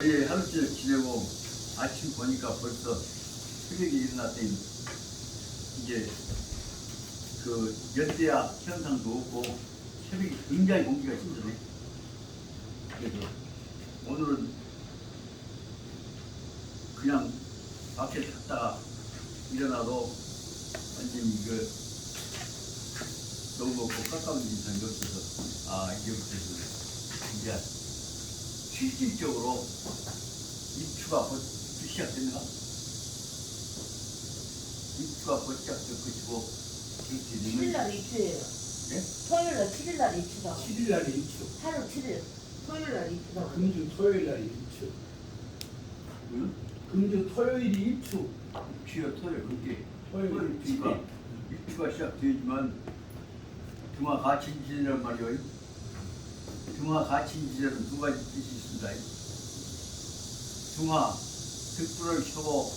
예, 하루 종일 지내고 아침 보니까 벌써 새벽에 일어났더니 이제 그 열대야 현상도 없고 새벽에 굉장히 공기가 힘드네. 그래서 오늘은 그냥 밖에 탔다가 일어나도 완전히 이거 너무 먹고 깎아온 인상이 없어서 이제부터 이제 실질적으로 입추가 벌써 시작됐나? 입추가 벌써 시작될 것이고 7일날 입추예요. 네? 토요일날 7일날 입추다. 7일날 입추. 8월 7일. 토요일날 입추다. 금주 토요일날 입추. 응? 금주 토요일이 입추. 입추요 토요일 그게 토요일 입추가 입추가 시작되지만 등화 가친지라는 말이요. 등화 가친지라는 두 가지 뜻이 있습니다. 등화 등불을 켜고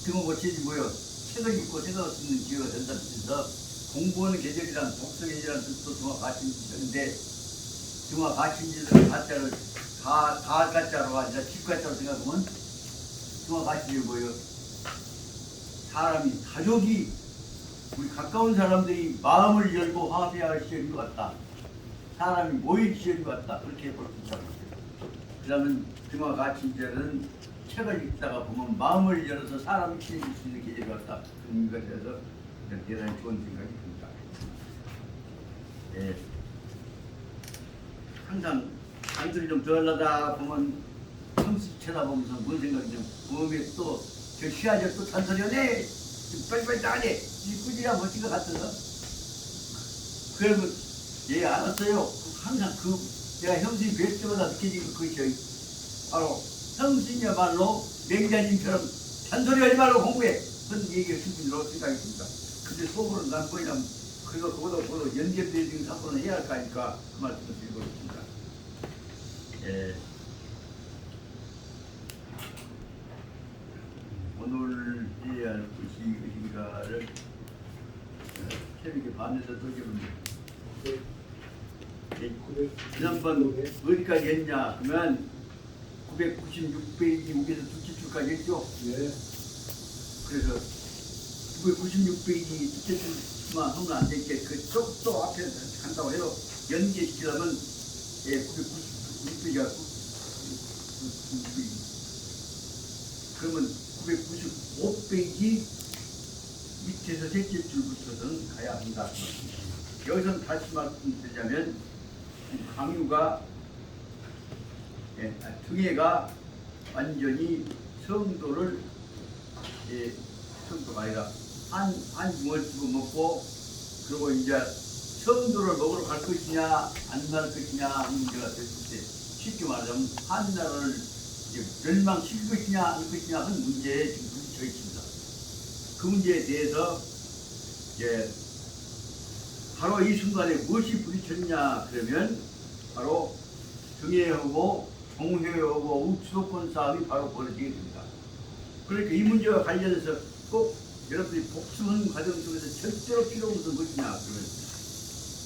등을 고치지 뭐요. 책을 읽고 생각할 수 있는 기회가 된다는 뜻에서 공부하는 계절이란 독서 계절이라는 뜻도 등화 가친지인데 등화 가친지라는 가짜를 다 가짜로 아니라 집 가짜로 생각하면 등화 가친지 뭐요. 사람이 가족이 우리 가까운 사람들이 마음을 열고 화합해야 할 시절인 것 같다. 사람이 모일 시절인 것 같다. 그렇게 볼 수 있다고 했어요. 그러면 등화 가친절은 책을 읽다가 보면 마음을 열어서 사람이 친해질 수 있는 계절이 왔다. 그런 의미가 되어서 대단히 좋은 생각이 듭니다. 예. 항상 잔소리 좀 덜하다 보면 형수 쳐다보면서 뭔 생각이 좀 몸에 또 저 시아저 또 잔소리하네. 빨리빨리 나가네. 이 꾸지야 멋진 것 같아서. 그러면 예 알았어요. 항상 내가 형수님 뵐 때마다 느껴지는 그것이 바로 형수님이야말로 맹자님처럼 잔소리하지 말고 공부해. 그런 얘기를 하신 분이라고 생각이 듭니다. 근데 속으로는 난 뭐냐면 그래도 그거보다 연결되는 사건을 해야 할까 하니까 그 말씀을 드리고 있습니다. 예. 오늘 해야 할 것이 무엇인가를 새벽에 밤에서 떠들었는데 지난번 어디까지 했냐 그러면 996페이지 여기서 두째 줄까지 했죠? 네. 그래서 996페이지 두째 줄만 하면 안 되게 그쪽도 앞에 간다고 해도 연계시키려면 996페이지가 996페이지 그러면 995페이지 밑에서 셋째 줄부터는 가야 한다. 여기서 다시 말씀드리자면 강유가 등해가 완전히 성도를 성도가 아니라 한 뭉을 집어먹고 그리고 이제 성도를 먹으러 갈 것이냐 안 갈 것이냐 하는 문제가 됐을 때 쉽게 말하자면 한나라를 멸망시킬 것이냐 안 것이냐 하는 문제에 지금 부딪혀 있습니다. 그 문제에 대해서 바로 이 순간에 무엇이 부딪혔냐 그러면 바로 등해하고 동해하고 우주도권 싸움이 바로 벌어지게 됩니다. 그러니까 이 문제와 관련해서 꼭 여러분들이 복습하는 과정 속에서 절대로 필요 없는 것이냐 그러면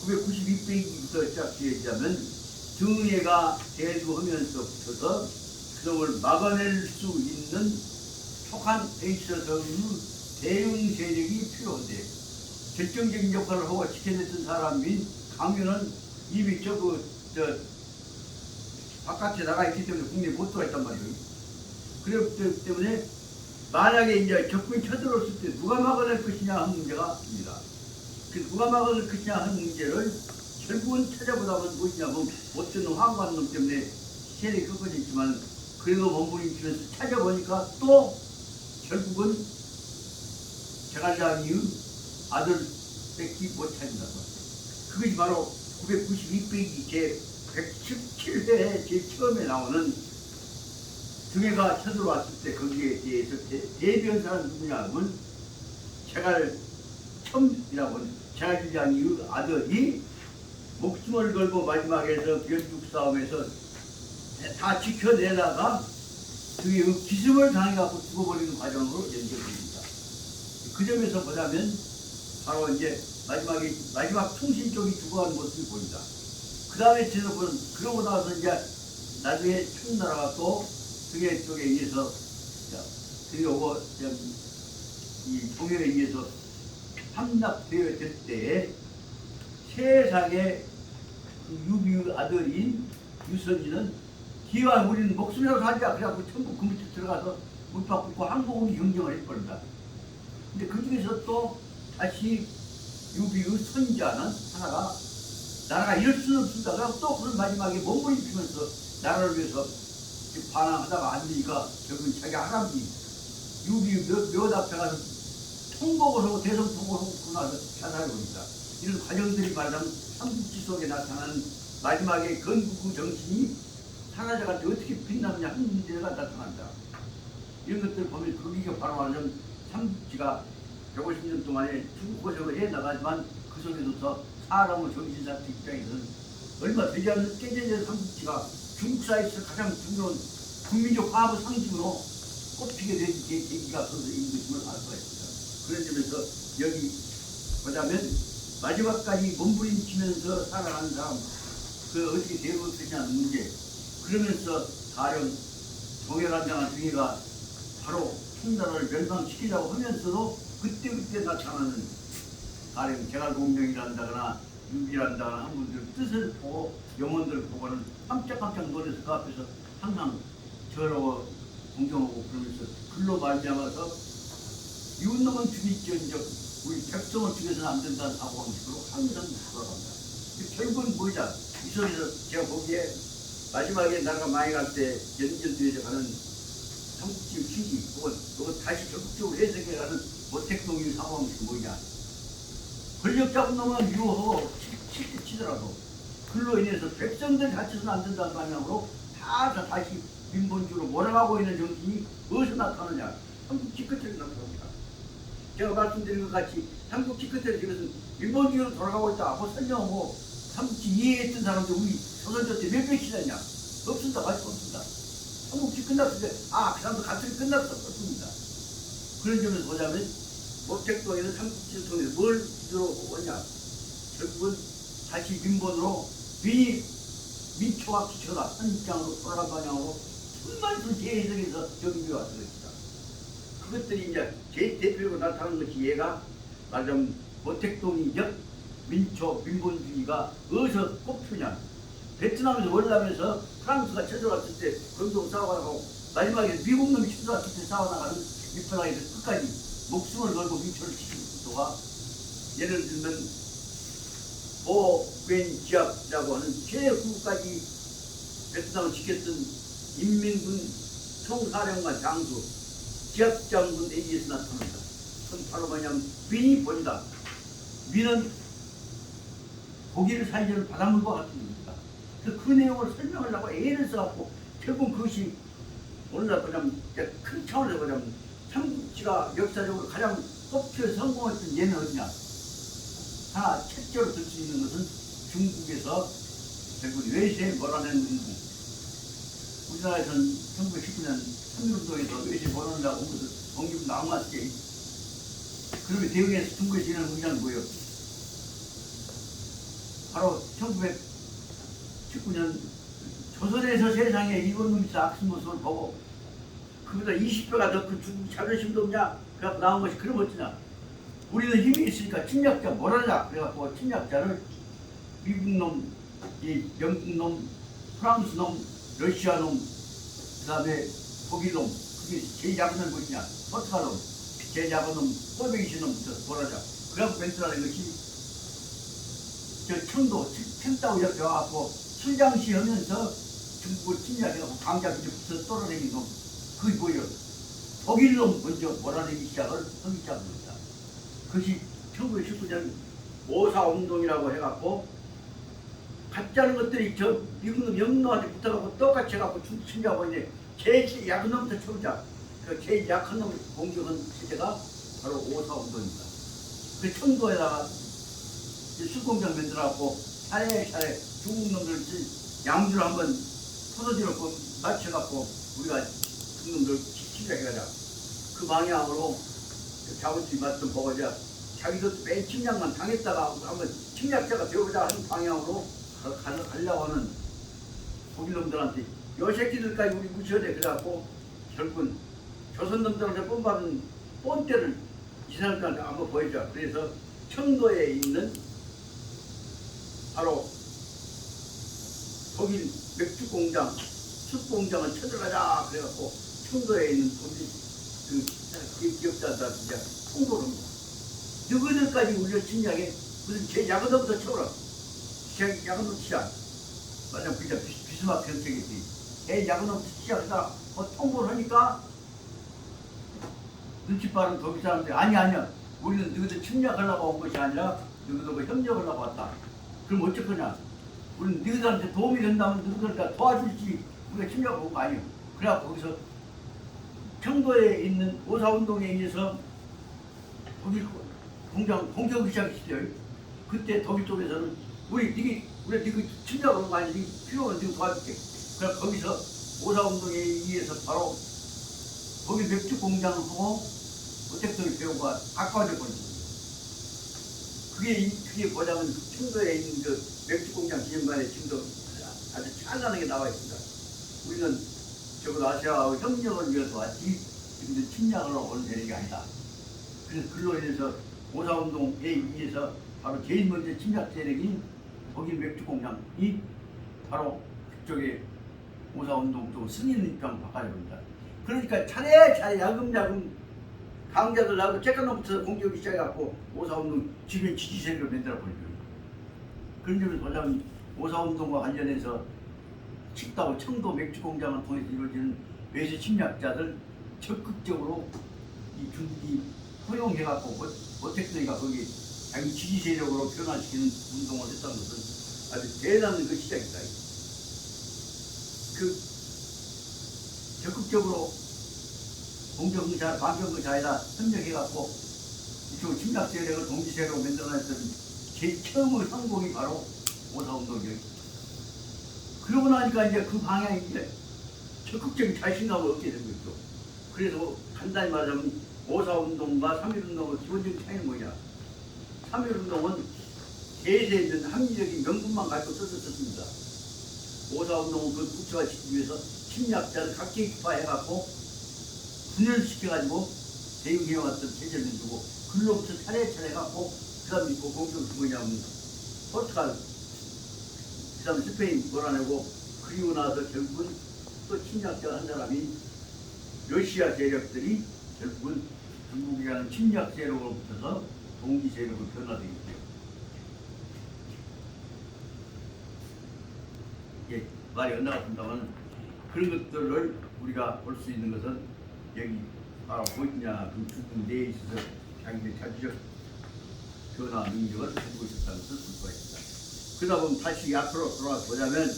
992페이지부터 시작되자면 등해가 대두하면서부터 그놈을 막아낼 수 있는 촉한 데 있어서의 대응 세력이 필요한데 결정적인 역할을 하고 지켜냈던 사람인 강유는 이미 바깥에 나가 있기 때문에 국내에 못 들어와 있단 말이에요. 그렇기 때문에 만약에 이제 적군이 쳐들어왔을 때 누가 막아낼 것이냐 하는 문제가 있습니다. 그 누가 막아낼 것이냐 하는 문제를 결국은 찾아보다는 무엇이냐면 어쩌는 황관 놈 때문에 세력이 꺾어졌지만 그래도 몸부림치면서 찾아보니까 또 결국은 제갈량이의 아들 뺏기 못 찾는다고. 그것이 바로 992페이지 제 117회에 제일 처음에 나오는 등해가 쳐들어왔을 때 거기에 대해서 대변사는 누구냐 하면 제갈첨이라고 하는 제갈량이의 아들이 목숨을 걸고 마지막에서 변죽 싸움에서 다 지켜내다가 등해의 기습을 당해갖고 죽어버리는 과정으로 연결됩니다. 그 점에서 보자면 바로 이제 마지막 통신 쪽이 죽어가는 모습이 보입니다. 그 다음에 저는 그러고 나서 이제 나중에 청나라가 또 등에 쪽에 의해서 등에 오고 이 동해에 의해서 함락되어 될 때 세상에 그 유비의 아들인 유선이는 기왕 우리는 목숨이라도 살자 그래갖고 천국 그 밑에 들어가서 못 바꾸고 항복을 경쟁을 해버린다. 근데 그 중에서 또 다시 유비의 선자는 하나가 나라가 이럴 수는 없습니다. 그래서 또 그런 마지막에 몸부림치면서 나라를 위해서 반항하다가 안 되니까 결국은 자기 할아버지 유비 묘 앞에 가서 통곡을 하고 대성통곡을 하고 그러고 나서 자살을 합니다. 이런 과정들이 말하자면 삼국지 속에 나타나는 마지막에 건국 정신이 사라져갈 때 어떻게 빛나느냐 하는 문제가 나타난다. 이런 것들 보면 거기가 바로 말하자면 삼국지가 150년 동안에 중국어적으로 해나가지만 그 속에서부터 사람의 정신사태 입장에서는 얼마 되지 않는 깨져진 삼국지가 중국 사회에서 가장 중요한 국민적 화합의 상징으로 꼽히게 된 계기가 그것에 있는 것임을 알 수가 있습니다. 그런 점에서 여기 보자면 마지막까지 몸부림치면서 살아가는 사람 그 어떻게 되고 되냐는 문제 그러면서 가령 동해간장한 등이가 바로 청나라를 멸망시키려고 하면서도 그때 나타나는 가령 제갈공명이란다거나 유비란다거나 한 분들 뜻을 보고 영혼들을 보고는 깜짝깜짝 놀라서 그 앞에서 항상 저러고 공경하고 그러면서 글로 말미암아서 이웃놈은 죽일지언정 우리 백성을 죽여서는 안 된다는 사고방식으로 항상 돌아간다. 결국은 뭐냐 이 속에서 제가 보기에 마지막에 나라가 많이 갈 때 연결되어져 가는 삼국지의 신기 그거 다시 적극적으로 해석해가는 모택동의 사고방식이 뭐냐 권력 잡은 놈은 유효하고 치더라도 그로 인해서 백성들 다쳐서는 안 된다는 방향으로 다시 민본주의로 몰아가고 있는 정신이 어디서 나타나냐 삼국지 끝에 나타납니다. 제가 말씀드린 것 같이 삼국지 끝에 지금 민본주의로 돌아가고 있다고 설명하고 삼국지 이해했던 사람들 우리 조선조 때 몇 명이 지났냐 없습니다. 갈 수 없습니다. 삼국지 끝났을 때 그 사람도 같이 끝났어 없습니다. 그런 점에서 보자면 모택동에는 삼국지를 통해 뭘 들어오냐 결국은 다시 민본으로 민초가 기초다 한 입장으로 돌아간 방향으로 천만수 재해석에서 정비가 들어있다. 그것들이 이제 제 대표로 나타나는 것이 얘가 말하자면 모택동이적 민초 민본주의가 어디서 꼽히냐 베트남에서 월남에서 프랑스가 쳐들어왔을 때 거기서 싸워나가고 마지막에 미국 놈이 쳐들어왔을 때 싸워나가는 밑바닥에서 끝까지 목숨을 걸고 민초를 지키는 것도가 예를 들면 보웬지압이라고 하는 최후까지 베트남을 지켰던 인민군 총사령관 장수 지압장군에 의해서 나타난다. 그건 바로 뭐냐면 민이 본이다. 민은 고기를 살려는 바닷물과 같은 겁니다. 그 내용을 설명하려고 애를 써갖고 결국 그것이 오늘날 보자면 큰 차원에서 보자면 삼국지가 역사적으로 가장 꼽혀 성공했던 예는 어디냐 하나 첫째로 들 수 있는 것은 중국에서 결국 외세에 몰아내는 운동 우리나라에서는 1919년 3.1운동에서 외세에 몰아낸다고 한 것을 공기부 나왔지 그러면 대응해서 중국에 지내는 문제는 뭐예요? 바로 1919년 조선에서 세상에 일본 놈이 악순 모습을 보고 그보다 20배가 더 큰 중국 자존심도 없냐? 그래갖고 나온 것이 그럼 어쩌냐? 우리는 힘이 있으니까 침략자 뭐라냐? 그래갖고 침략자를 미국놈, 영국놈, 프랑스놈, 러시아놈, 그 다음에 독일놈 그게 제일 약한 놈이 뭐냐? 포르투갈놈, 제일 약한 놈, 꼴뱅이신놈 뭐라냐? 그래갖고 멘트라는 것이 저 청도, 청다고 이렇게 와갖고 술장시 하면서 중국을 침략해갖고 강자들이 붙어 떨어내린 놈 그게 뭐예요? 독일놈 먼저 몰아내기 시작을 하기 시작합니다. 그것이 1919년 5.4운동이라고 해갖고 가짜는 것들이 저 미국놈 영놈한테 붙어갖고 똑같이 해갖고 중국 침략하고 있는데 제일 약한 놈부터 쳐보자. 그 제일 약한 놈을 공격한 시대가 바로 5.4운동입니다. 그 청도에다가 수공장 만들어갖고 차례차례 중국 놈들 양주를 한번 포도주를 맞춰갖고 우리가 중놈들 침략해가자. 그 방향으로 자본주의 맛 좀 보고자 자기도 맨 침략만 당했다가 한번 침략자가 되어보자 하는 방향으로 가려고 하는 독일놈들한테 요 새끼들까지 우리 묻혀야 돼. 그래갖고 결국은 조선 놈들한테 뽐받은 뽐대를 이 사람들한테 한번 보여줘. 그래서 청도에 있는 바로 독일 맥주 공장, 숯 공장을 쳐들어가자. 그래갖고 청도에 있는 독일 그 기업자들 진짜 통보를 합니다. 너희들까지 우리를 침략해. 무슨 제 야근도부터 쳐오라. 제 야근도 치자. 맞아, 그죠? 비스마크 정책이지. 제 야근도부터 치자. 통보를 하니까 눈치 빠른 독일 사람들이 아니야. 우리는 너희들 침략하려고 온 것이 아니라 너희들과 협력하려고 왔다. 그럼 어쩔 거냐? 우리는 너희들한테 도움이 된다면 너희들과 도와줄지 우리가 침략하고 온 거 아니에요. 그래갖고 거기서 청도에 있는 오사운동에 의해서 독일 공장 공격을 시작했어요. 그때 독일 쪽에서는 우리 침략을 온 거 아니야. 필요하면 네가 도와줄게. 그래서 거기서 오사운동에 의해서 바로 독일 맥주 공장하고 어택터를 배우가 가까워졌거든요. 그게 뭐냐면 청도에 있는 그 맥주 공장 기념관에 지금도 아주 찬란하게 나와 있습니다. 우리는 적어도 아시아와 협력을 위해서 왔지 지금 침략을 오는 세력이 아니다. 그래서 그로 인해서 오사운동에 의해서 바로 제일 먼저 침략 세력인 독일 맥주 공장이 바로 그쪽에 오사운동 쪽 승인 입장 바꿔줍니다. 그러니까 차례차례 야금야금 강자들하고 쬐까놓부터 공격이 시작해갖고 오사운동 주변 지지세력을 만들어버리죠. 그런 점에서 보자면 오사운동과 관련해서 칡다고 청도 맥주공장을 통해서 이루어지는 외세 침략자들 적극적으로 이 중국이 허용해갖고 어택들이가 거기 자기 지지세력으로 변화시키는 운동을 했다는 것은 아주 대단한 그 시작이다. 그 적극적으로 공정의사, 반경의사에다 협력해갖고 이쪽 침략 세력을 동지 세력으로 만들어냈던 제일 처음의 성공이 바로 오사운동이에요. 그러고 나니까 이제 그 방향이 이제 적극적인 자신감을 얻게 된 거죠. 그래서 간단히 말하자면 오사운동과 3.1운동의 기본적인 차이는 뭐냐? 3.1운동은 대세에 있는 합리적인 명분만 가지고 썼습니다. 오사운동은 그 국제화시키기 위해서 침략자를 각계기파해갖고 분열시켜가지고 대응해왔던 체제를 두고 글로부터 차례차례 갖고 그 다음에 그 공격이 뭐냐면 포르투갈 그 다음에 스페인 몰아내고 그리고 나서 결국은 또 침략자 한 사람이 러시아 세력들이 결국은 중국이라는 침략 세력으로 붙어서 동지 세력으로 변화되겠죠. 이게 말이 안 나갔습니다만 그런 것들을 우리가 볼 수 있는 것은 여기 바로 보이냐 그 중국 내에 있어서 자기의 자주적 변화 능력을 가지고 있었다는 것을 볼 수가 있습니다. 그러다 보면 다시 앞으로 돌아와 보자면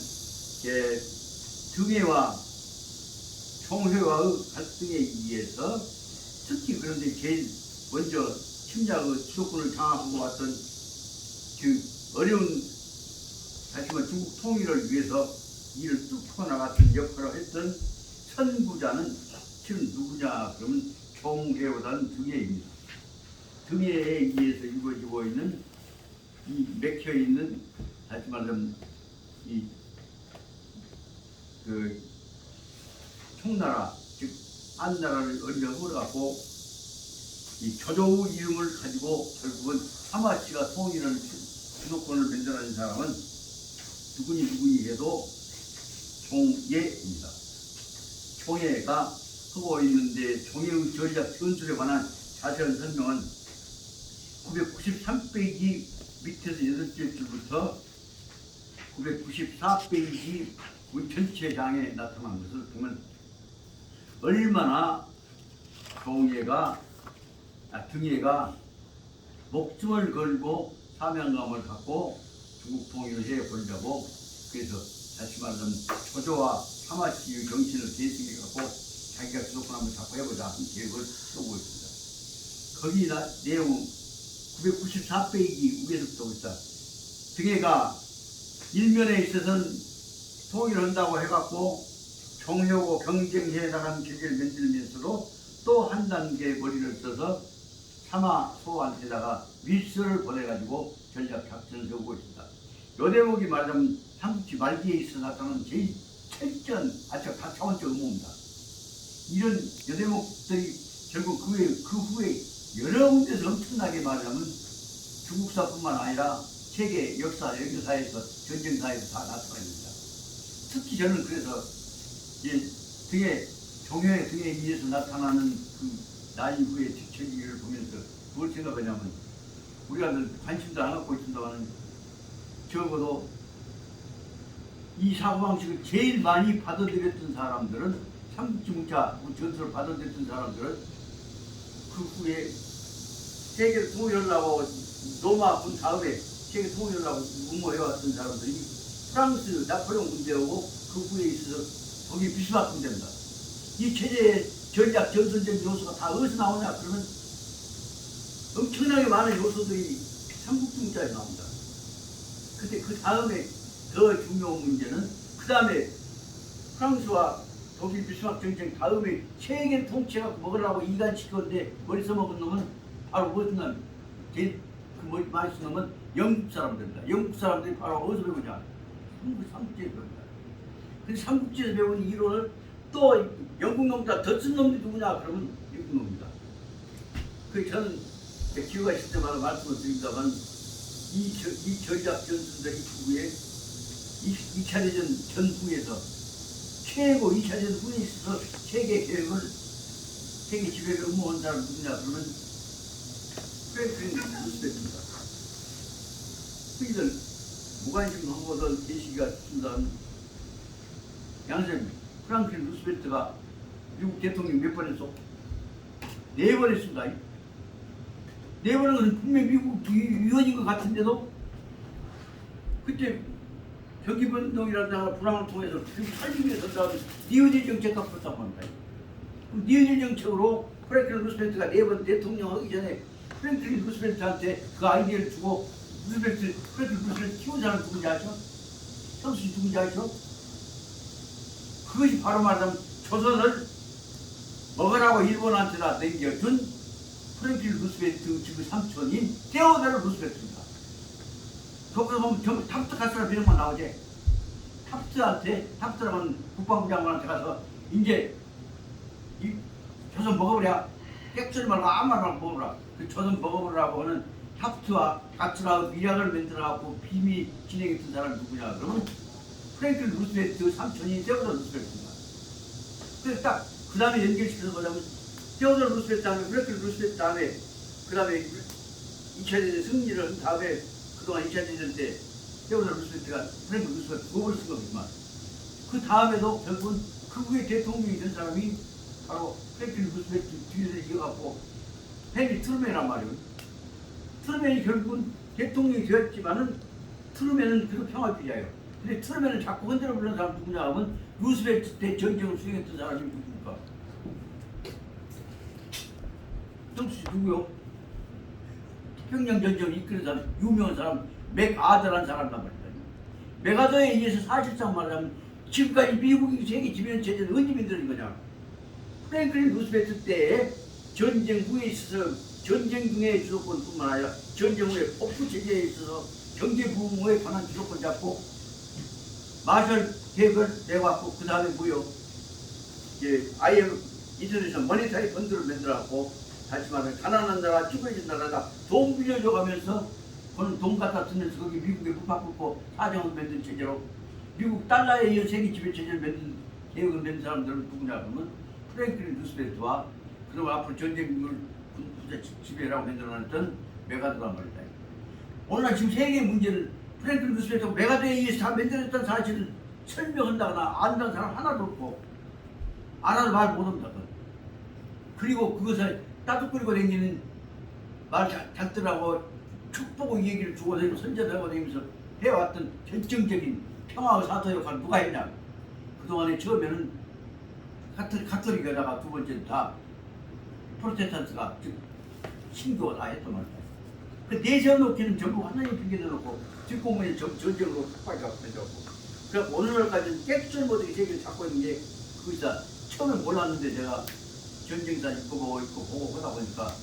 등해와 총회와의 갈등에 의해서 특히 그런데 제일 먼저 침략의 주도권을 장악하고 왔던 그 어려운 다시 말해 중국 통일을 위해서 이를 뚫고 나갔던 역할을 했던 선구자는 지금 누구냐 그러면 총회보다는 등해입니다. 등해에 의해서 이루어지고 있는 이 맥혀 있는 다시 말하면 이 그 총나라 즉 한나라를 어려고 갖고 이 조조의 이름을 가지고 결국은 하마씨가 통일을 주도권을 만들어낸 사람은 누구니 해도 총예입니다. 총예가 하고 있는데 총예의 전략 전술에 관한 자세한 설명은 993페이지 밑에서 8줄부터 994페이지 전체 장에 나타난 것을 보면 얼마나 등예가 목숨을 걸고 사명감을 갖고 중국 통일을 해보려고 그래서 다시 말하면 조조와 하마씨의 정신을 계승해 갖고 자기가 주도권 한번 잡고 해보자 하는 계획을 세우고 있습니다. 거기 내용은 994페이지 위에서부터 있다. 등해가 일면에 있어서는 통일을 한다고 해갖고 종료고 경쟁해 나가는 체제를 만들면서도 또 한 단계 머리를 써서 사마 소한테다가 밀서를 보내가지고 전략 작전을 세우고 있습니다. 요 대목이 말하자면 삼국지 말기에 있어 나타나는 제일 철저한 다차원적 의무입니다. 이런 여대목들이 결국 그 후에 여러 군데서 엄청나게 말하면 중국사뿐만 아니라 세계 역사에서 전쟁사에서 다 나타납니다. 특히 저는 그래서 종효의 등에 의해서 나타나는 그 나이 후의 뒤처리를 보면서 뭘 생각하냐면 우리가 늘 관심도 안 갖고 있습니다만 적어도 이 사고방식을 제일 많이 받아들였던 사람들은 삼국지문자 전설을 받아들였던 사람들은 그 후에 세계를 통일하려고 로마 군 다음에 세계 통일하려고 운모해왔던 사람들이 프랑스 나폴레옹 군대하고 그 후에 있어서 독일 비스마르크 군대입니다. 이 체제의 전략 전선적 요소가 다 어디서 나오냐 그러면 엄청나게 많은 요소들이 삼국지문자에 나옵니다. 근데 그 다음에 더 중요한 문제는 그 다음에 프랑스와 독일 비스마르크 전쟁 다음에 세계를 통치해갖고 먹으려고 이간시켰는데 머리 써먹은 놈은 바로 무엇인가 그 머리 많이 쓴 놈은 영국 사람들입니다. 영국 사람들이 바로 어디서 배우냐? 삼국지에서 배웁니다. 근데 삼국지에서 배운 이론을 또 영국 놈보다 더 쓴 놈이 누구냐? 그러면 미국 놈입니다. 그 저는 기회가 있을 때마다 말씀을 드립니다만 이 전략 전술들이 후에 2차 대전 전후에서 최고 2차 대전 후에 있어서 세계 계획을 세계 지배를 의무한 사람 누구냐 그러면 프랭클린 루스벨트입니다. 흔히들 무관심 홍보들 계시기가 쓴다는 양쌤 프랭클린 루스벨트가 미국 대통령 몇 번 했어? 4번 했습니다. 4번은 것은 분명히 미국 위원인 것 같은데도 그때 경기변동이라든가 불황을 통해서 살기 위해서 나온 니오질 정책과 풀었다고 합니다. 니오질 정책으로 프랭클린 루스벨트가 4번 대통령 하기 전에 프랭클린 루스벨트한테 그 아이디어를 주고 프랭클린 루스벨트 키운 사람 누군지 아죠? 형수씨 누군지 아죠? 그것이 바로 말하자면 조선을 먹으라고 일본한테다 넘겨준 프랭클린 루스벨트 지금 삼촌인 테오도르 루스벨트입니다. 거기서 보면 전부 탑트 가스라 이름만 나오지. 탑트라는 국방부 장관한테 가서 이제 이 조선 먹어보랴. 객소리 말고 아무 말 말고 먹어보라. 그 조선 먹어보라고 하는 탑트와 가스라 미량을 만들어갖고 비밀 진행했던 사람이 누구냐 그러면 프랭클린 루스벨트 삼촌인 테오도르 루스벨트입니다. 그래서 딱 그 다음에 연결시켜서 보자면 테오도르 루스벨트 다음에 프랭클린 루스벨트 다음에 그 다음에 2차 대전 승리를 한 다음에 그동안 2차 대전 때 테오도르 루스벨트가 프랭클린 루스벨트 2번을 쓴 거지만 그 다음에도 결국은 그 후에 대통령이 된 사람이 바로 프랭클린 루스벨트 뒤에서 이어갖고 헨리 트루맨이란 말이에요. 트루맨이 결국은 대통령이 되었지만은 트루맨은 그래도 평화주의자예요. 근데 트루맨은 자꾸 흔들어 부르는 사람 누구냐 하면 루스벨트 때 전쟁을 수행했던 사람이 누굽니까? 형수씨 누구요? 평양 전쟁을 이끄는 사람, 유명한 사람, 맥아더라는 사람이란 말입니다. 맥아더에 의해서 사실상 말하자면 지금까지 미국이 세계 지배는 체제는 언제 만들어진 거냐? 프랭클린 루스벨트 때 전쟁 후에 있어서 전쟁 중에 주도권뿐만 아니라 전쟁 후에 폭부 체제에 있어서 경제 부흥에 관한 주도권 잡고 마셜 계획을 내갖고 그 다음에 뭐요? IMF 인터내셔널 모니터리 펀드를 만들어갖고 다시 말하면 가난한 나라, 찌그러진 나라가 돈 빌려줘 가면서 그건 돈 갖다 쓰면서 거기 미국에 못 바꾸고 사정을 만든 체제로 미국 달러에 의해 세계 지배 체제를 만든 계획을 만든 사람들은 누구냐 그러면 프랭클린 루스벨트와 그럼 앞으로 전쟁을 지배라고 만들어놨던 맥아더란 말이다. 오늘날 지금 세계의 문제는 프랭클린 루스벨트가 맥아더에 의해서 다 만들어졌다는 사실을 설명한다거나 안다는 사람 하나도 없고 알아도 말 못합니다. 그리고 그것을 따뜻거리고 다니는 말 작들하고 축복의 얘기를 주고 다니고 선전하고 다니면서 해왔던 결정적인 평화의 사도 역할을 누가 했냐. 그동안에 처음에는 가톨릭에다가 두 번째는 다 프로테스탄트가 즉 신교가 다 했단 말이야. 그 내세워놓기는 전부 하나님 핑계대 놓고 뒷공문에 전쟁으로 폭발해갖고 그래서 오늘날까지는 깨끗이 못하게 세계를 잡고 있는 게 그것이다. 처음에 몰랐는데 제가 전쟁사 보고 하다 보니까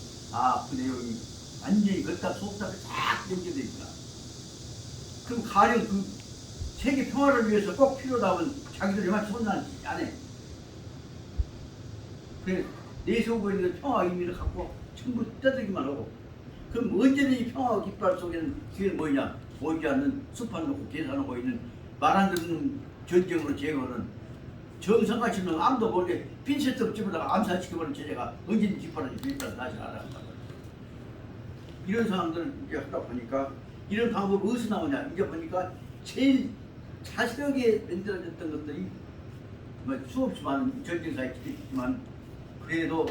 그 내용이 완전히 걷다 속다가 쫙 연결되어 있구나. 그럼 가령 그 세계 평화를 위해서 꼭 필요하다면 자기들이만 손난 안 해. 그래 내세우고 있는 평화 의미를 갖고 전부 떠들기만 하고 그럼 언제든지 평화 깃발 속에는 그게 뭐냐 보이지 않는 수판 놓고 계산하고 있는 말 안 듣는 전쟁으로 제거는 정상같이 는 아무도 모르게 핀셋으로 집어다가 암살시켜버린 체제가 언제든지 깃발을 깃발 다시 알아간다. 이런 상황들을 이제 하다 보니까 이런 방법이 어디서 나오냐 이제 보니까 제일 자세하게 만들어졌던 것들이 뭐 수없이 많은 전쟁사에 있지만 그래도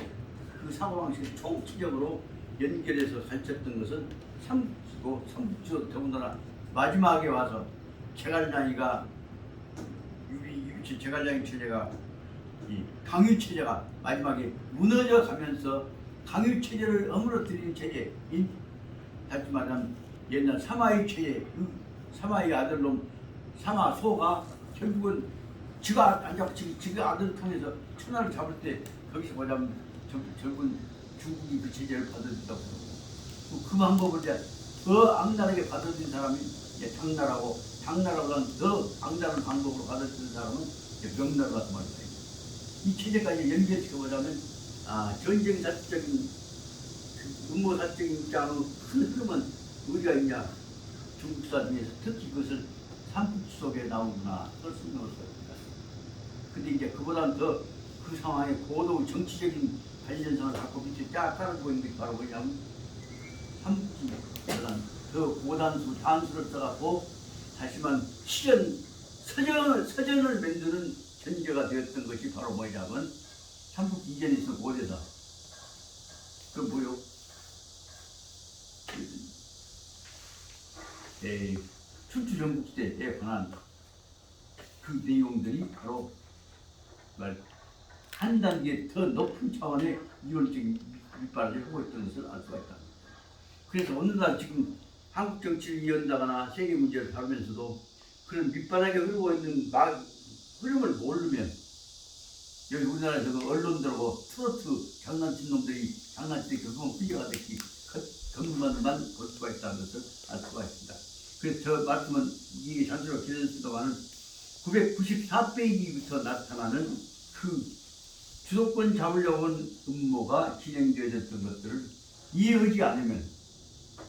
그 사고방식을 총체적으로 연결해서 가르쳤던 것은 삼국지고 삼국지도 더군다나 마지막에 와서 제갈량이가 제갈량이 체제가 이 강유 체제가 마지막에 무너져 가면서 강유 체제를 허물어뜨리는 체제인 다시 말하면 옛날 사마이 체제 그 사마이 아들놈 사마소가 결국은 지가 안 잡고 지가 아들 통해서 천하를 잡을 때 거기서 보자면 결국은 중국이 그 체제를 받아들였다고 그 방법을 이제 더 악랄하게 받아들인 사람이 이제 당나라고 당나라보다는 더 악랄한 방법으로 받아들인 사람은 이제 명나라라고 말입니다. 이 체제까지 연결시켜보자면 전쟁사적인 음모사적인 입장으로 큰 흐름은 어디가 있냐 중국사 중에서 특히 그것을 삼국지 속에 나오구나 그걸 설명할 수가 있습니다. 근데 이제 그보다는 더 그 상황에 고도 정치적인 관련성을 갖고 밑에 쫙 깔아주고 있는 게 바로 뭐냐면 삼국지보다는 더 고단수 단수를 써갖고 다시만 서전을 만드는 전제가 되었던 것이 바로 뭐냐면 삼국지 이전에 있어 고대사 그 뭐요? 춘추전국시대에 관한 그 내용들이 바로 한 단계 더 높은 차원의 이론적인 밑바닥을 하고 있다는 것을 알 수가 있다. 그래서 오늘날 지금 한국 정치를 이어나가나 세계 문제를 다루면서도 그런 밑바닥에 흐르고 있는 흐름을 모르면 여기 우리나라에서 그 언론들하고 트로트 장난친 놈들이 장난치게 결국은 흘려가듯이 경문만 볼 수가 있다는 것을 알 수가 있습니다. 그래서 저 말씀은 이게 자주로 기대했습니다만은 994페이지부터 나타나는 그 주도권 잡으려고 한 음모가 진행되어졌던 것들을 이해하지 않으면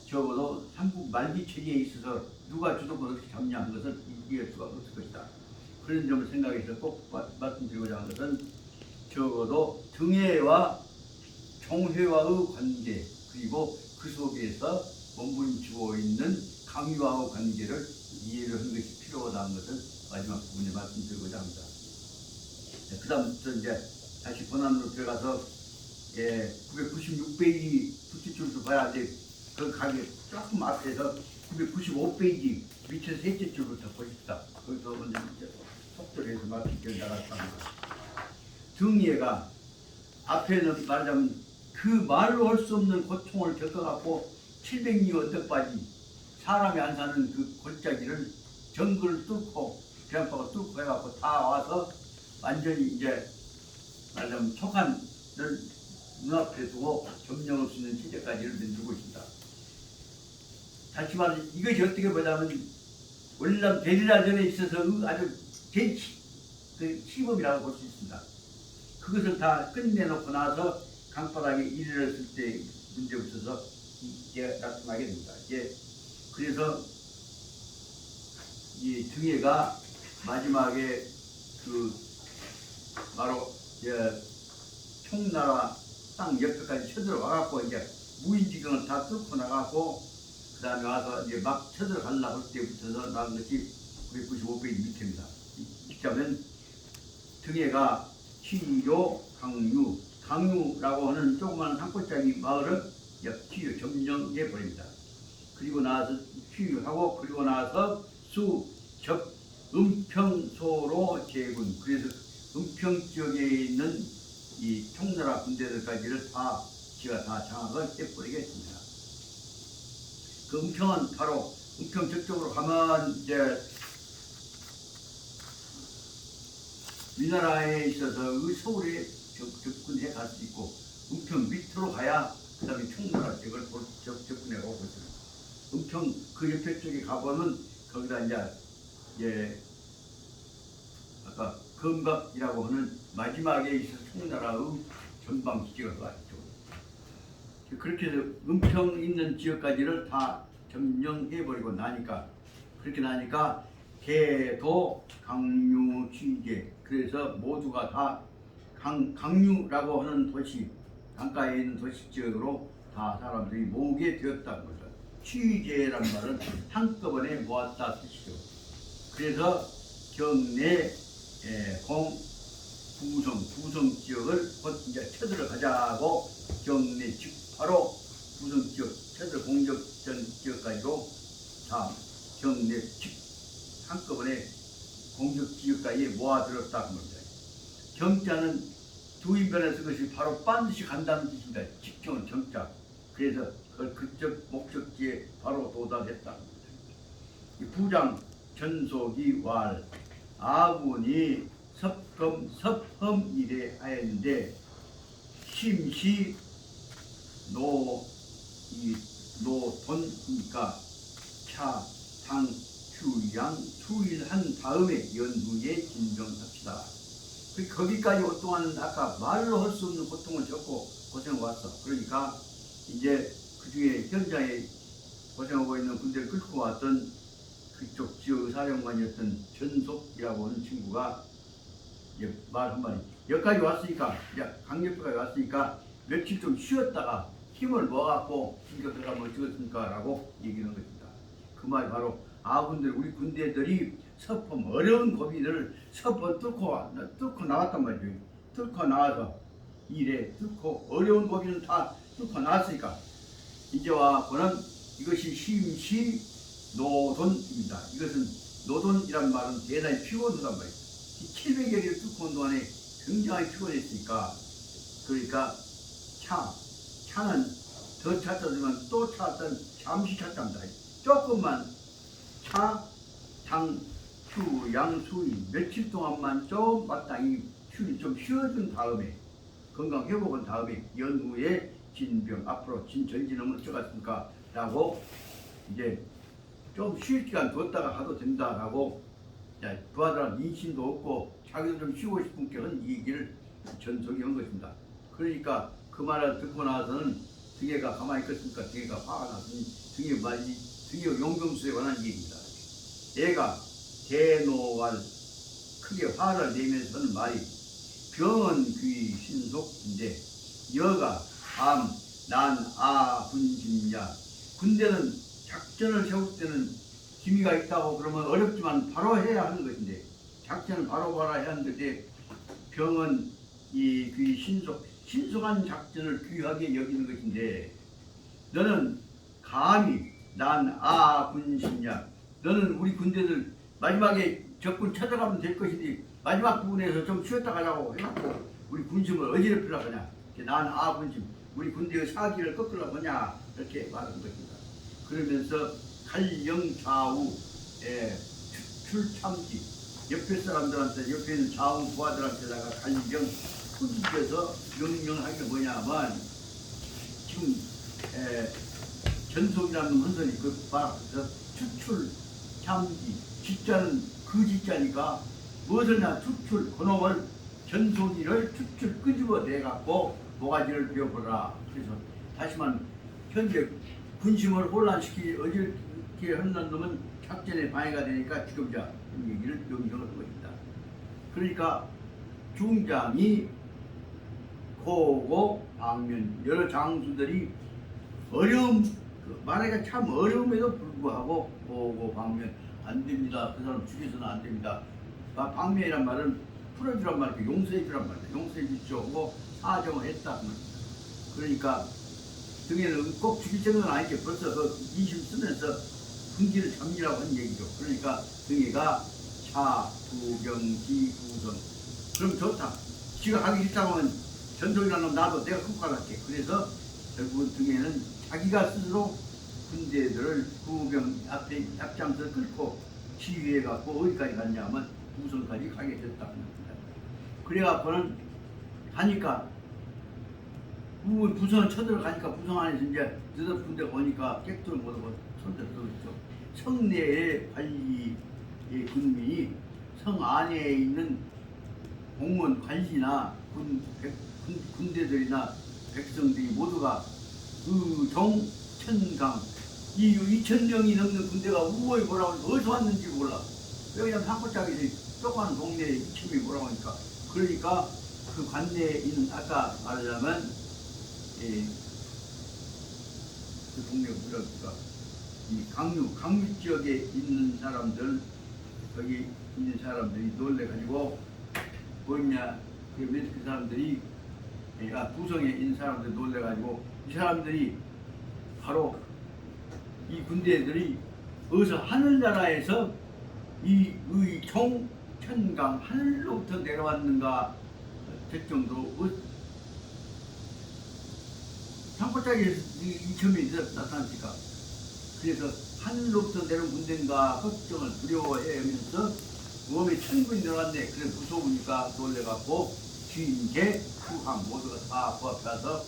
적어도 삼국 말기 체제에 있어서 누가 주도권을 어떻게 잡냐 하는 것을 이해할 수가 없을 것이다. 그런 점을 생각해서 꼭 말씀드리고자 하는 것은 적어도 등해와 종회와의 관계 그리고 그 속에서 몸부림치고 있는 강유와의 관계를 이해를 하는 것이 필요하다는 것을 마지막 부분에 말씀드리고자 합니다. 그 다음부터 이제 다시 본안으로 들어가서 996페이지 두째 봐야 돼. 그 가게 조금 앞에서 995페이지 밑에 셋째 줄부터 보십시다. 거기서 먼저 속도를 해서 말씀드려 나갔습니다. 등예가 앞에는 말하자면 그 말로 할 수 없는 고통을 겪어갖고 700리 언덕바지 사람이 안 사는 그 골짜기를 정글을 뚫고 배양박을 뚫고 해갖고 다 와서 완전히 이제 말하자면 촉한을 눈앞에 두고 점령할 수 있는 체제까지를 만들고 있습니다. 다시 말해 이것이 어떻게 보자면 월남 게릴라전에 있어서 아주 그 시범이라고 볼 수 있습니다. 그것을 다 끝내놓고 나서 강바닥에 이르렀을 때 문제 없어서 이제 나타나게 됩니다. 이제 그래서 이 등해가 마지막에 그 바로 총나라 땅 옆에까지 쳐들어와갖고 이제 무인지경을 다 뚫고 나가고 그 다음에 와서 이제 막 쳐들어가려고 할 때부터 나온 것이 995페이지 밑입니다. 읽자면 등해가 치료 강유라고 하는 조그마한 한 골짜기 마을을 치유 점령해 버립니다. 그리고 나서 치유하고 그리고 나서 은평소로 제군 그래서 은평 지역에 있는 이 총나라 군대들까지를 다 지가 다 장악을 해버리겠습니다. 그 은평은 바로 은평 저쪽으로 가면 이제 우리나라에 있어서 그 서울에 접근해 갈 수 있고 은평 밑으로 가야 그 다음에 총나라 지역을 접근해 오고 있습니다. 은평 그 옆에 쪽에 가보면 거기다 이제 아까 건박이라고 하는 마지막에 있어 청나라의 전방 지역을 왔죠. 그렇게 해서 은평 있는 지역까지를 다 점령해버리고 나니까 그렇게 나니까 개도 강류 취재 그래서 모두가 다 강류라고 하는 도시 강가에 있는 도시 지역으로 다 사람들이 모으게 되었다는 거죠. 취재란 말은 한꺼번에 모았다 뜻이죠. 그래서 경내 부성 지역을 곧 이제 쳐들어가자고 경내 즉 바로 부성 지역 쳐들 공격전 지역까지로 다 경내 즉 한꺼번에 공격 지역까지 모아들었다는 겁니다. 경자는 두 인변에서 그것이 바로 반드시 간다는 뜻입니다. 직경은 경자. 그래서 그걸 그쪽 목적지에 바로 도달했다는 겁니다. 이 부장 전속이 왈 아군이 섭검 이래 하였는데 심시 노돈이니까 차, 당, 휴양, 수일한 다음에 연후에 진정합시다. 거기까지 오동안 아까 말로 할 수 없는 고통을 겪고 고생을 왔어. 그러니까 이제 그 중에 현장에 고생하고 있는 군대를 끌고 왔던 그쪽 지역 사령관이었던 전속이라고 하는 친구가 이제 말 한마디 여기까지 왔으니까 이제 강력부까지 왔으니까 며칠 좀 쉬었다가 힘을 모아갖고 진격해가 뭐 찍었습니까? 라고 얘기하는 것입니다. 그 말이 바로 아군들 우리 군대들이 서품 어려운 고비를 서품 뚫고 나왔단 말이죠. 뚫고 나와서 일에 뚫고 어려운 고비는 다 뚫고 나왔으니까 이제와 그는 이것이 심시 노돈입니다. 이것은 노돈이란 말은 대단히 피곤하단 말이에요. 700여리를 뚫고 온 동안에 굉장히 피곤했으니까 그러니까 차는 더 찾았지만 또 찾았던 잠시 찾답니다. 조금만 차, 당, 휴, 양, 수인 며칠 동안만 좀 마땅히 좀 쉬어준 다음에 건강 회복한 다음에 연후에 진병 앞으로 전진하면 어쩌겠습니까? 라고 이제 좀 쉴 시간 뒀다가 가도 된다라고 그 아들한테 인신도 없고 자기도 좀 쉬고 싶은 게 한 얘기를 전속이 한 것입니다. 그러니까 그 말을 듣고 나서는 등에가 가만히 있겠습니까? 등에가 화가 났으니 등에 용병수에 관한 얘기입니다. 얘가 대노할 크게 화를 내면서 하는 말이 병은 귀 신속인데 여가 분심야 군대는 작전을 세울 때는 기미가 있다고 그러면 어렵지만 바로 해야 하는 것인데 작전을 바로 해야 하는데 병은 이 귀 신속한 작전을 귀하게 여기는 것인데 너는 감히 분심야 너는 우리 군대들 마지막에 적군 찾아가면 될 것인데 마지막 부분에서 좀 쉬었다 가자고 해갖고 우리 군심을 어지럽히려고 하냐 분심 우리 군대의 사기를 꺾으려고 하냐 이렇게 말하는 것입니다. 그러면서 갈령 좌우 추출참지 옆에 사람들한테 옆에 있는 좌우 부하들한테다가 갈령 후지겨서 명령하는 게 뭐냐면 지금 전속이라는 헌선이 그 추출참지 지자는 그 지자니까 무엇을냐 추출 그놈을 전속이를 추출 끄집어 내갖고 모가지를 베어보라. 그래서 다시만 현재 군심을 혼란시키기 어지럽게 하는 놈은 작전에 방해가 되니까 죽여보자 이 얘기를 명령하는 것입니다. 그러니까 중장이 고고 방면 여러 장수들이 어려움 말하기가 참 어려움에도 불구하고 고고 방면 안 됩니다. 그 사람 죽여서는 안 됩니다. 방면이란 말은 풀어주란 말이고 용서해 주란 말이에요. 용서해 주시고 사정을 했다. 그러니까 등에는 꼭 죽일 생각은 아니지. 벌써 그 인심 쓰면서 분기를 잡니라고 하는 얘기죠. 그러니까 등에가 차, 부경지, 부성. 그럼 좋다. 지가 가기 싫다고 하면 전속이라는 놈 나도 내가 끌고 갈게. 그래서 결국은 등에는 자기가 스스로 군대들을 부병 앞에 앞장서 끌고 지휘해 갖고 어디까지 갔냐 하면 부성까지 가게 됐다는 겁니다. 그래갖고는 가니까 부성을 쳐들어가니까 부성 안에서 이제 너들 군대 오니까 객들을 못하고 손대서 있죠. 성내의 관리의 군민이 성 안에 있는 공무원 관리나 군대들이나 백성들이 모두가 그 정천강 이 2,000명이 넘는 군대가 우호에 뭐라고 하면 어디서 왔는지 몰라. 왜 그냥 산골짜기 조그만 동네에 2,000명이 뭐라고 하니까. 그러니까 그 관내에 있는 아까 말하자면 그 동네가 뭐랄까 이 강유 지역에 있는 사람들 거기 있는 사람들이 놀래가지고 뭐냐 그 사람들이 부성에 있는 사람들이 놀래가지고 이 사람들이 바로 이 군대들이 어디서 하늘나라에서 이 정천강 하늘로부터 내려왔는가 될 정도로 산골짜기에서 2,000명이 나타나니까 그래서 하늘로부터 내려온 군대인가 걱정을 두려워하면서 몸에 천군이 들어왔네. 그래서 무서우니까 놀래갖고 주인계 후함 모두가 다 부합해서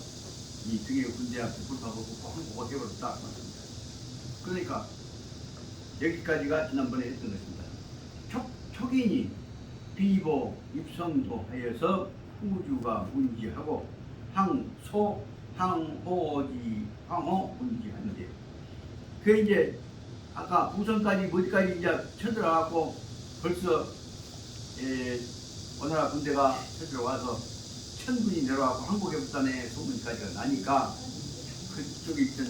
이 등에 군대한테 불파고 항복을 해버렸다. 그러니까 여기까지가 지난번에 했던 것입니다. 촉인이 비보 입성도 하여서 후주가 문지하고 항소 항호지 항호 문지하는데 그 이제 아까 부성까지 어디까지 이제 쳐들어가고 벌써 오나라 군대가 쳐들어와서 천군이 내려와서 항복해버렸다네 소문까지가 나니까 그쪽에 있던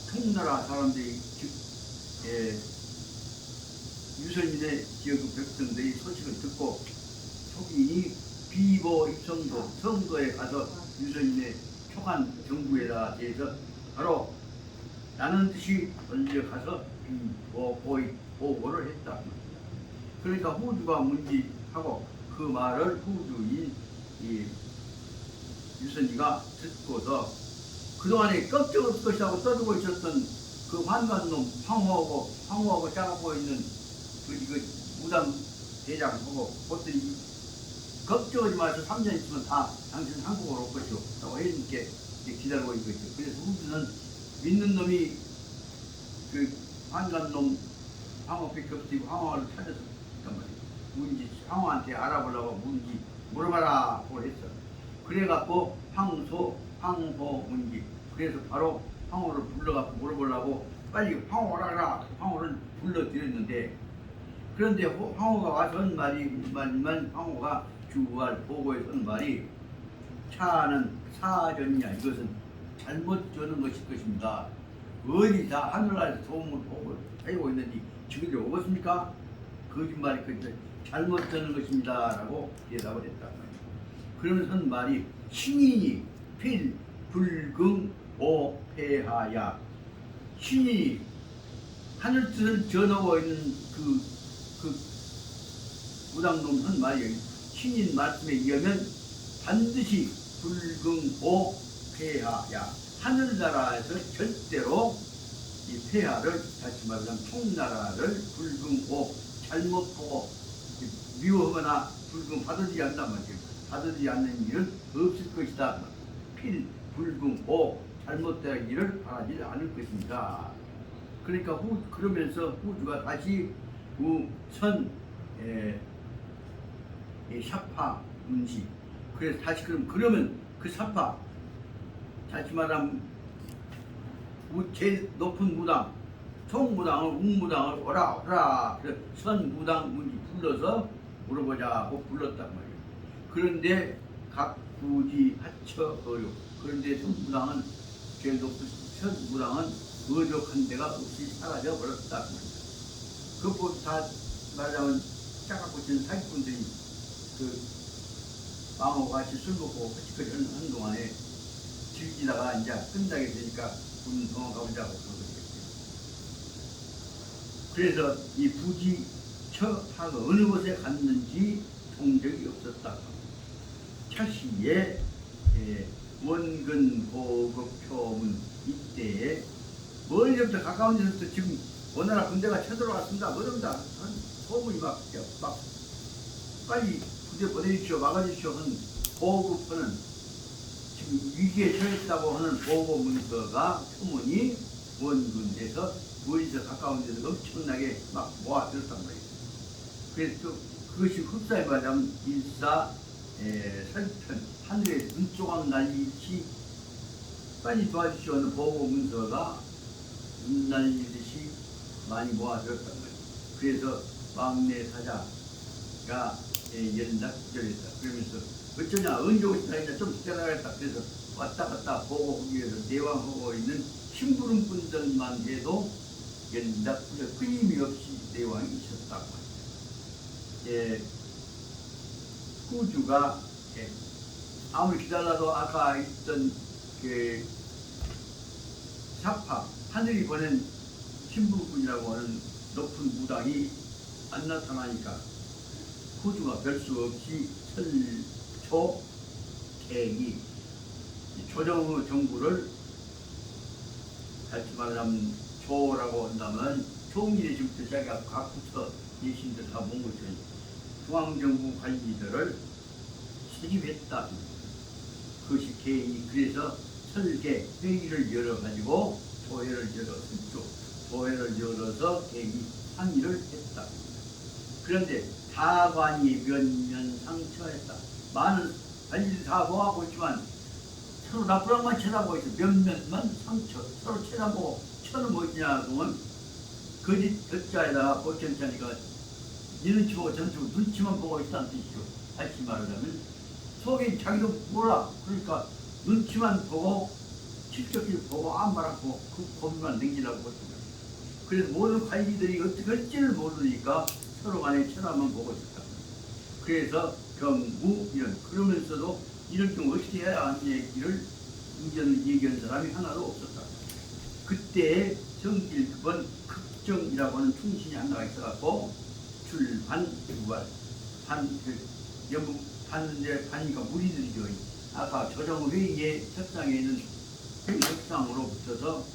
청나라 사람들이 유선민의 지역 백성들이 소식을 듣고 촉인이 비보 입성도 성도에 가서 유선민의 초간 정부에다 대해서 바로 나는 듯이 먼저 가서 보고를 했다. 그러니까 후주가 문지하고 그 말을 후주인 유선이가 듣고서 그동안에 껍질 없을 것이라고 떠들고 있었던 그 환관놈 황후하고 짜고 있는 그 무당 대장하고 그것들이 걱정하지 마서 3년 있으면 다 당신 한국으로 올 것이오 라고 해님께 기다리고 있는 것이오. 그래서 후주는 믿는 놈이 그 환관놈 황후밖에 없고 황후를 찾아서 문지 황후한테 알아보려고 문지 물어봐라 그걸 했어. 그래갖고 황호 문지 그래서 바로 황후를 불러갖고 물어보려고 빨리 황후 오라라 황후를 불러드렸는데 그런데 황후가 와서 한 말이만 황후가 주할 보고에 한 말이 차는 사전이냐 이것은 잘못 저는 것일 것입니다. 어디 다 하늘나라에서 소문을 보고 하고 있는지 지금들 오겠습니까? 거짓말이 그때 잘못 저는 것입니다 라고 대답을 했다. 그러면서 한 말이 신인이 필 불긍 오폐하야 신인이 하늘 뜻을 전하고 있는 그 무당놈 한 말이에요. 신인 말씀에 의하면 반드시 불긍 오폐하야 하늘나라에서 절대로 이 폐하를 다시 말하자면 총나라를 불긍오 잘못 보고 미워하거나 불금 받아들이지 않는단 말이에요. 받아들이지 않는 일은 없을 것이다. 필, 불금, 오 잘못된 일을 바라지 않을 것입니다. 그러니까 그러면서 후주가 다시 우선 샤파 문시 그래서 다시 그러면 그 샤파 다시 말하면 제일 높은 무당 총무당을 웅무당을 오라 그래서 선무당 문지 불러서 물어보자고 불렀단 말이에요. 그런데 각 부지 하처 어려 그런데 선무당은 제일 높은 선무당은 어족한 데가 없이 사라져 버렸다 말이에요. 그것보다 다 말하자면 짜갖고 있는 사기꾼들이 그 마음하고 같이 술 먹고 같이 하는 동안에 즐기다가 이제 끝나게 되니까 우리는 동안 가보자고 그래서 이 부지 처하가 어느 곳에 갔는지 통적이 없었다. 차시에 원근 보급 표문 이때에 멀리부터 가까운 데서부터 지금 오나라 군대가 쳐들어왔습니다. 그런다 소문이 막 빨리 부대 보내주십시오 막아주십시오 하는 보급하는 지금 위기에 처했다고 하는 보고 문서가 소문이 원군에서 멀리서 가까운 데서 엄청나게 막 모아들었단 말이에요. 그래서 그것이 흡사해 말하자면 설편 하늘에 눈조각 날리듯이 빨리 도와주시오 하는 보고 문서가 눈 날리듯이 많이 모아졌단 말이에요. 그래서 막내 사자가 연락 기절했다. 그러면서 어쩌냐 언제 오시다 했냐 좀 기다려야겠다. 그래서 왔다 갔다 보고 오기 위해서 내왕하고 있는 심부름꾼들만 해도 연락 끊임이 없이 내왕이 있었다고 합니다. 후주가 아무리 기다려도 아까 있던 그 사파 하늘이 보낸 신부군이라고 하는 높은 무당이 안 나타나니까 후주가 별 수 없이 철초 계기 조정의 정부를 다시 말하자면 조라고 한다면 총일의 지부터 시작해 각 부처 예신들 다 모은 것처럼 중앙정부 관리들을 소집했다. 그것이 계획이 그래서 설계 회의를 열어가지고 조회를 열어서 조회를 열어서 계획이 상의를 했다. 그런데 사관이 면면 상처했다. 많은 관리들 다 모아보고 있지만 서로 나쁘랑만 쳐다보고 있어. 몇몇만 상처 서로 쳐다보고 쳐는 뭐냐 그러면 거짓 격자에다가 보천자니까 이눈치 보고 전투 눈치만 보고 있다는 뜻이죠. 다시 말하자면 속에 자기도 몰라. 그러니까 눈치만 보고 실적을 보고 아무 말 않고 그 고민만 넘기라고 했습니다. 그래서 모든 관리들이 어떻게 할지를 모르니까 서로 간에 쳐다만 보고 있었다. 그래서 경무 이런 그러면서도 이럴 경우 어떻게 해야 하는 얘기를 의견을 얘기하는 사람이 하나도 없었다. 그때 정길급은 극정이라고 하는 충신이 하나가 있어갖고 출반 유발 반이니까 무리들이죠. 아까 조정회의의 책상에 있는 책상으로 붙어서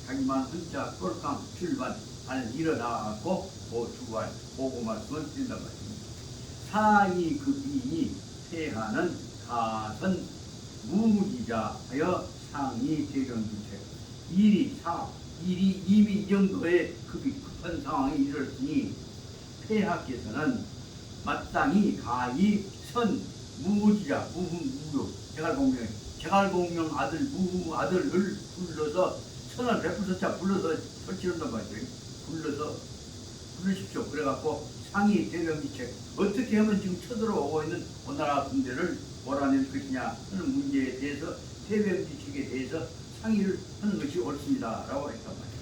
자기만 혼자 똘깡 출반 반 일어나갖고 보주발 보고 말씀을 드린단 말입니다. 사이 급인이 폐하는 가선 무무지자하여 상이 대경주체 일이 이미 이 정도의 급한 상황이 이르렀으니 폐하께서는 마땅히 가히 선 무무지자 무무무료 제갈공명 아들 무무 아들을 불러서 선을 베풀었자 불러서 설치한단 말이에요. 불러서 부르십시오. 그래갖고 상이 대명기책 어떻게 하면 지금 쳐들어오고 있는 오나라 군대를 몰아낼 것이냐 하는 문제에 대해서 대명기책에 대해서 상의를 하는 것이 옳습니다. 라고 했단 말이에요.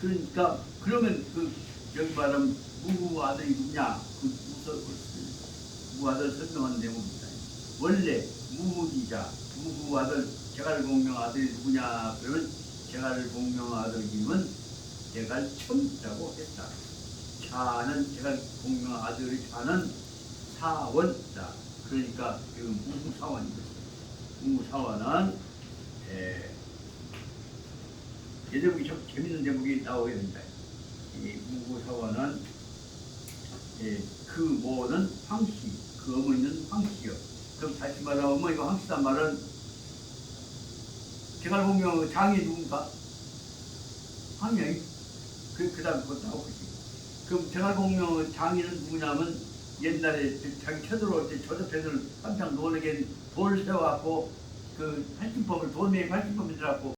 그러니까 그러면 그 여기 말하면 무무 아들이 누구냐 그 무무 아들 설명하는 내용입니다. 원래 무무기자 무무 아들 제갈공명 아들이 누구냐 그러면 제갈공명 아들 이름은 제갈첨이라고 했다. 차는 제갈공명 아들의 차는 사원자. 그러니까 지금 무무사원입니다. 무무사원은 제목이 참 재밌는 제목이 나오게 됩니다. 이 무무사원은 그 모는 황씨, 그 어머니는 황씨요. 그럼 다시 말하면 어머니가 황씨란 말은 제갈공명 장이 누군가? 황명이. 그 다음 그것도 나오겠지. 그럼 제갈공명 장인은 누구냐면 옛날에 자기 쳐들어올 때 조조패들 깜짝 놀라게 돌 세워갖고 그 팔진법을 돌멩이 팔진법을 들어갖고